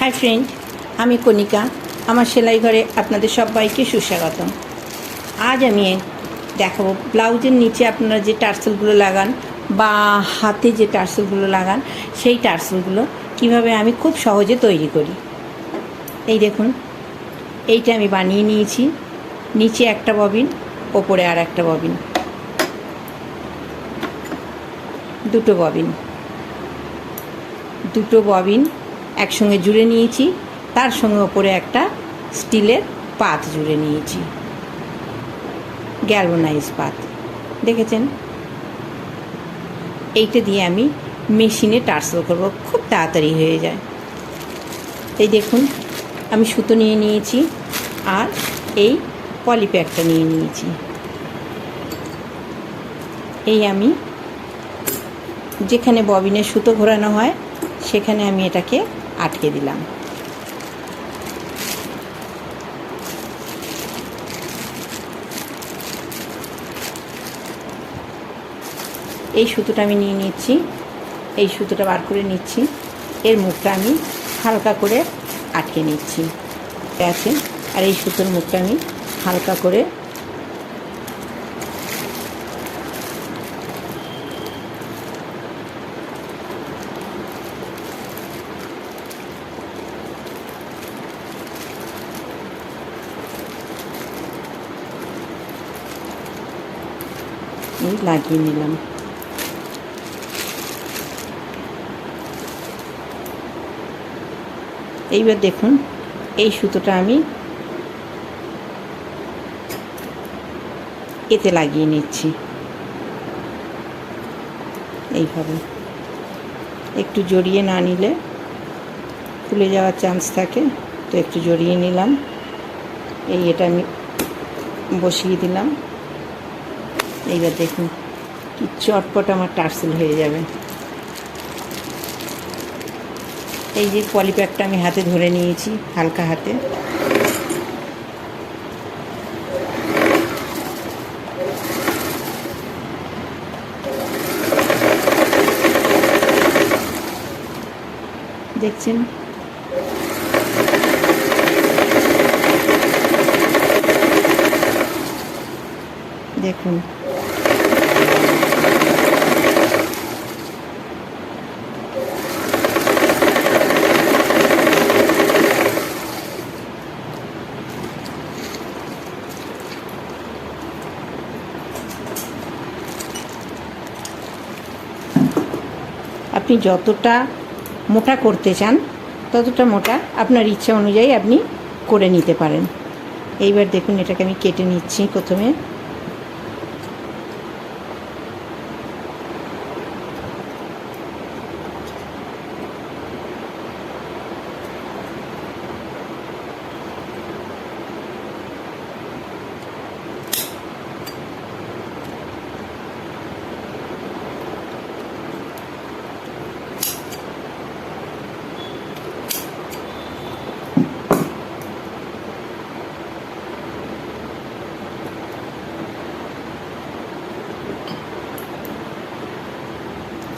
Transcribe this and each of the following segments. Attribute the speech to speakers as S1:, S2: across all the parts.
S1: Hi friend, আমি কণিকা। আমার সেলাই ঘরে আপনাদের সবাইকে সুস্বাগতম। আজ আমি দেখাবো ব্লাউজের নিচে আপনারা যে টার্সেলগুলো লাগান বা হাতে যে টার্সেলগুলো লাগান, সেই টার্সেলগুলো কিভাবে আমি খুব সহজে তৈরি করি। এই দেখুন, এইটা আমি বানিয়ে নিয়েছি। নিচে একটা ববিন, ওপরে আর একটা ববিন, দুটো ববিন একসঙ্গে জুড়ে নিয়েছি। তার সঙ্গে ওপরে একটা স্টিলের পাত জুড়ে নিয়েছি, গ্যালভানাইজ পাত, দেখেছেন। এইটা দিয়ে আমি মেশিনে টার্সেল করব, খুব তাড়াতাড়ি হয়ে যায়। এই দেখুন, আমি সুতো নিয়ে নিয়েছি আর এই পলিপ্যাকটা নিয়ে নিয়েছি। এই আমি যেখানে ববিনের সুতো ঘোরানো হয় সেখানে আমি এটাকে আটকে দিলাম। এই সুতোটা আমি নিয়ে নিচ্ছি, এই সুতোটা বার করে নিচ্ছি। এর মুখটা আমি হালকা করে আটকে নিচ্ছি আছে, আর এই সুতোর মুখটা আমি হালকা করে লাগিয়ে নিলাম। এইবার দেখুন, এই সুতোটা আমি এতে লাগিয়ে নিচ্ছি। এইভাবে একটু জড়িয়ে না নিলে খুলে যাওয়ার চান্স থাকে, তো একটু জড়িয়ে নিলাম। এটা আমি বসিয়ে দিলাম। এইবার দেখুন কি চটপট আমার টার্সেল হয়ে যাবে। এই যে পলিপ্যাকটা আমি হাতে ধরে নিয়েছি, হালকা হাতে। দেখছেন, দেখুন আপনি যতটা মোটা করতে চান ততটা মোটা আপনার ইচ্ছা অনুযায়ী আপনি করে নিতে পারেন। এইবার দেখুন, এটাকে আমি কেটে নিচ্ছি প্রথমে।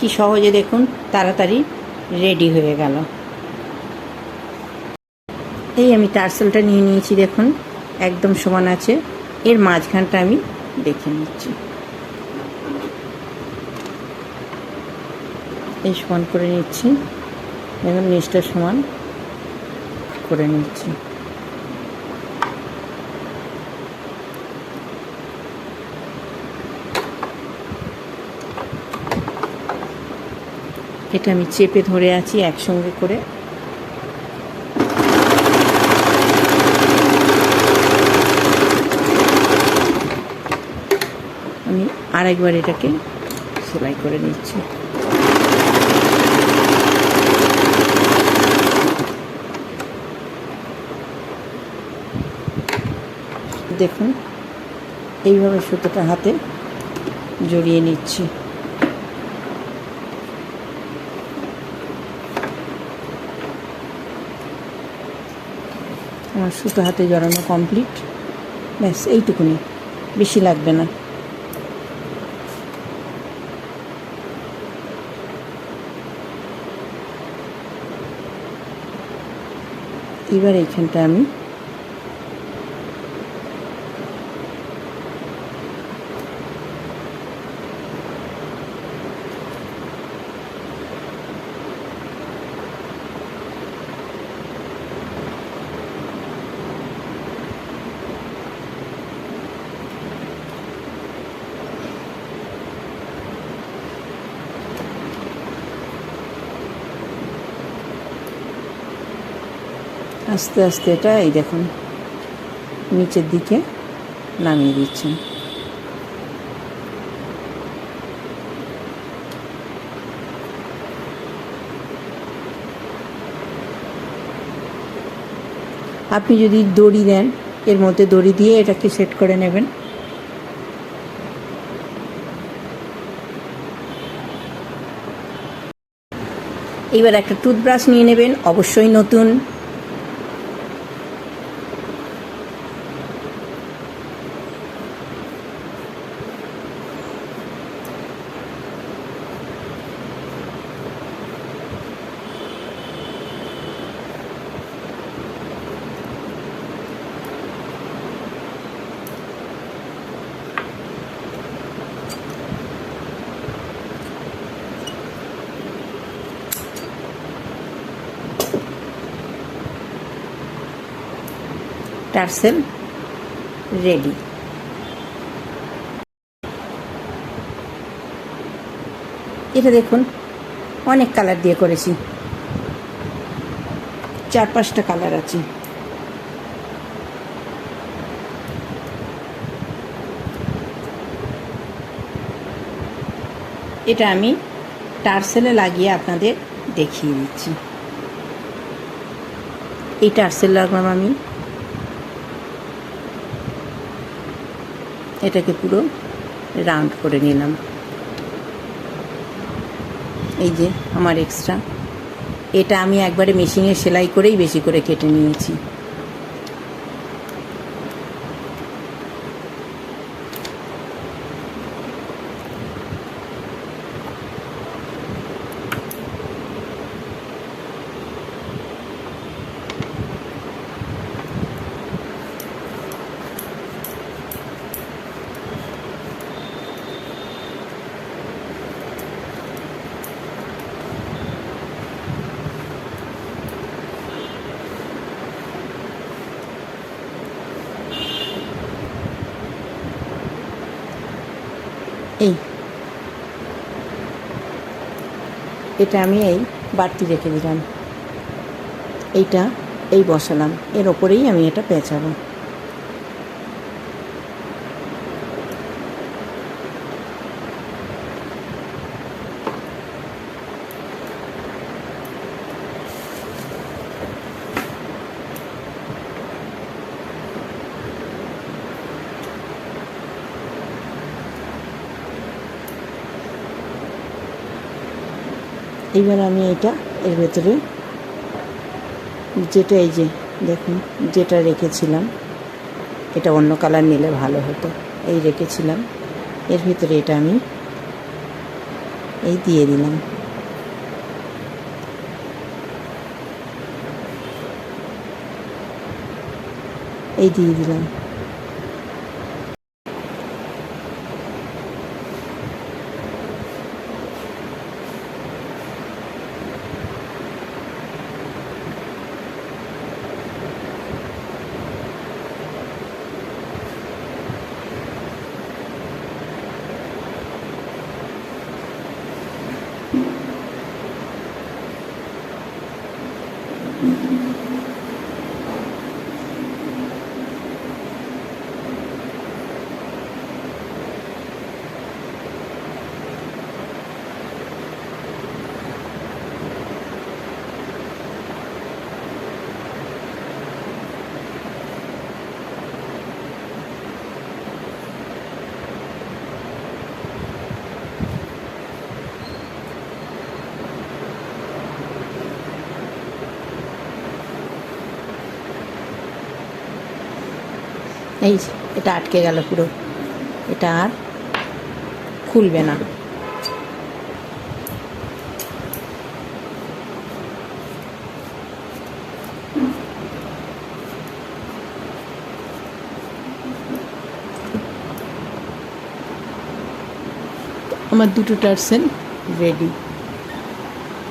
S1: কি সহজে দেখুন, তাড়াতাড়ি রেডি হয়ে গেল। এই আমি টার্সেলটা নিয়ে নিয়েছি, দেখুন একদম সমান আছে। এর মাঝখানটা আমি দেখে নিচ্ছি, এই সমান করে নিচ্ছি। দেখুন নিচটা সমান করে নিচ্ছি। এটা আমি চেপে ধরে আছি একসঙ্গে করে। আমি আরেকবার এটাকে সেলাই করে নিচ্ছি। দেখুন, এইভাবে সুতোটা হাতে জড়িয়ে নিচ্ছি। আমার সুতো হাতে জড়ানো কমপ্লিট। ব্যাস এইটুকুনি, বেশি লাগবে না। এবার এইখানটা আমি আস্তে আস্তে এটা এই দেখুন নিচের দিকে নামিয়ে দিচ্ছেন। আপনি যদি দড়ি দেন এর মধ্যে দড়ি দিয়ে এটাকে সেট করে নেবেন। এবার একটা টুথব্রাশ নিয়ে নেবেন, অবশ্যই নতুন। Tassel ready. এটা দেখুন অনেক কালার দিয়ে করেছি, 4-5টা কালার আছে। এটা আমি টার্সেলে লাগিয়ে আপনাদের দেখিয়ে দিচ্ছি। এই টার্সেল লাগলাম আমি, এটাকে পুরো রাউন্ড করে নিলাম। এই যে আমার এক্সট্রা, এটা আমি একবারে মেশিনে সেলাই করেই বেশি করে কেটে নিয়েছি। এই এটা আমি এই বাড়তি রেখে দিলাম, এইটা এই বসালাম, এর ওপরেই আমি এটা পেঁচাবো। এইবার আমি এটা এর ভেতরে যেটা এই যে দেখুন যেটা রেখেছিলাম, এটা অন্য কালার নিলে ভালো হতো, এই রেখেছিলাম এর ভিতরে এটা আমি এই দিয়ে দিলাম। এই দিয়ে দিলাম। এই এটা আটকে গেল পুরো, এটা আর খুলবে না। আমার দুটো টার্সেল রেডি।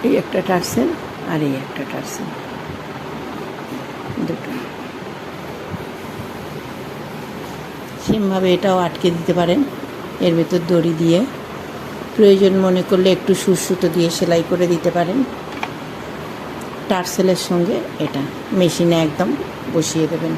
S1: এই একটা টার্সেল আর এই একটা টার্সেল, দুটো। সেমভাবে এটাও আটকে দিতে পারেন এর ভেতর দড়ি দিয়ে। প্রয়োজন মনে করলে একটু সুতো দিয়ে সেলাই করে দিতে পারেন। টার্সেলের সঙ্গে এটা মেশিনে একদম বসিয়ে দেবেন।